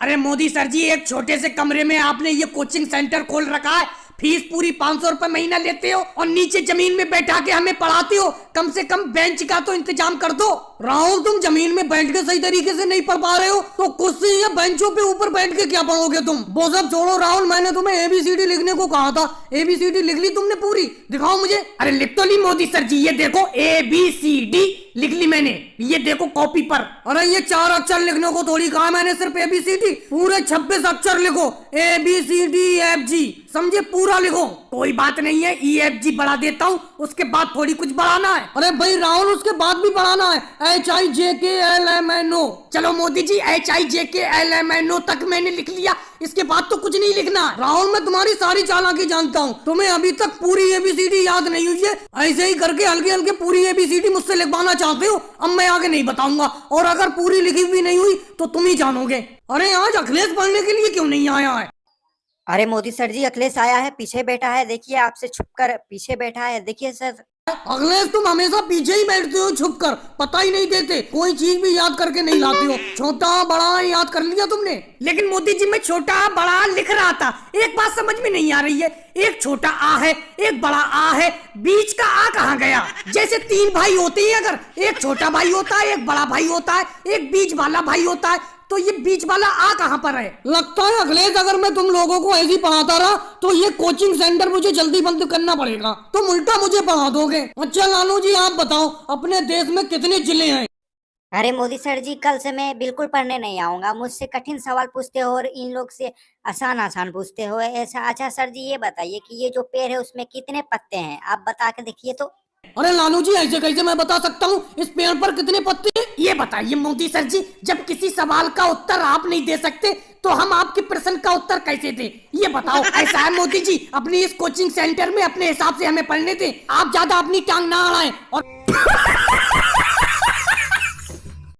अरे मोदी सर जी, एक छोटे से कमरे में आपने ये कोचिंग सेंटर खोल रखा है, फीस पूरी 500 रुपए महीना लेते हो और नीचे जमीन में बैठा के हमें पढ़ाते हो। कम से कम बेंच का तो इंतजाम कर दो। राहुल, तुम जमीन में बैठ के सही तरीके से नहीं पढ़ पा रहे हो तो कुर्सी या बेंचों पे ऊपर बैठ के क्या पढ़ोगे तुम? वो सब छोड़ो राहुल, मैंने तुम्हें एबीसीडी लिखने को कहा था। एबीसीडी लिख ली तुमने पूरी? दिखाओ मुझे। अरे लिख तो ली मोदी सर जी, ये देखो ABCD लिख ली मैंने, ये देखो कॉपी पर। अरे ये 4 अक्षर लिखने को थोड़ी कहा मैंने, सिर्फ ABCD। पूरे 26 अक्षर लिखो, ABCDFG, समझे? पूरा लिखो। कोई बात नहीं है, EFG बढ़ा देता हूँ, उसके बाद थोड़ी कुछ बढ़ाना है। अरे भाई राहुल, उसके बाद भी बढ़ाना है, HIJKLMNO। चलो मोदी जी, HIJKLMNO तक मैंने लिख लिया, इसके बाद तो कुछ नहीं लिखना। राहुल, मैं तुम्हारी सारी चालाकी जानता हूँ, तुम्हें अभी तक पूरी ABCD याद नहीं हुई है। ऐसे ही करके हल्के हल्के पूरी ABCD मुझसे लिखवाना चाहते हो। अब मैं आगे नहीं बताऊंगा, और अगर पूरी लिखी हुई नहीं हुई तो तुम ही जानोगे। अरे आज अखिलेश पढ़ने के लिए क्यों नहीं आया है? अरे मोदी सर जी, अखिलेश आया है, पीछे बैठा है, देखिए आपसे छुपकर पीछे बैठा है, देखिए सर। अखिलेश, तुम हमेशा पीछे ही बैठते हो छुप कर, पता ही नहीं देते, कोई चीज भी याद करके नहीं लाते हो। छोटा बड़ा याद कर लिया तुमने। लेकिन मोदी जी, मैं छोटा बड़ा लिख रहा था, एक बात समझ में नहीं आ रही है। एक छोटा आ है, एक बड़ा आ है, बीच का आ कहाँ गया? जैसे 3 भाई होते हैं, अगर एक छोटा भाई होता है, एक बड़ा भाई होता है, एक बीच वाला भाई होता है, तो ये बीच वाला आ कहाँ पर है? लगता है अखिलेश, अगर मैं तुम लोगों को ऐसे ही पढ़ाता रहा तो ये कोचिंग सेंटर मुझे जल्दी बंद करना पड़ेगा। तुम उल्टा मुझे पढ़ा दोगे। अच्छा लालू जी, आप बताओ, अपने देश में कितने जिले हैं? अरे मोदी सर जी, कल से मैं बिल्कुल पढ़ने नहीं आऊंगा। मुझसे कठिन सवाल पूछते हो और इन लोग से आसान आसान पूछते हो ऐसा। अच्छा सर जी, ये बताइए कि ये जो पेड़ है उसमें कितने पत्ते हैं, आप बता के देखिए तो। अरे लालू जी, ऐसे कैसे मैं बता सकता हूँ इस पेड़ पर कितने पत्ते हैं? ये बताइए मोदी सर जी, जब किसी सवाल का उत्तर आप नहीं दे सकते तो हम आपके प्रश्न का उत्तर कैसे दें? ये बताओ। ऐसा है मोदी जी, अपनी इस कोचिंग सेंटर में अपने हिसाब से हमें पढ़ने दें, आप ज्यादा अपनी टांग ना अड़ाएं। और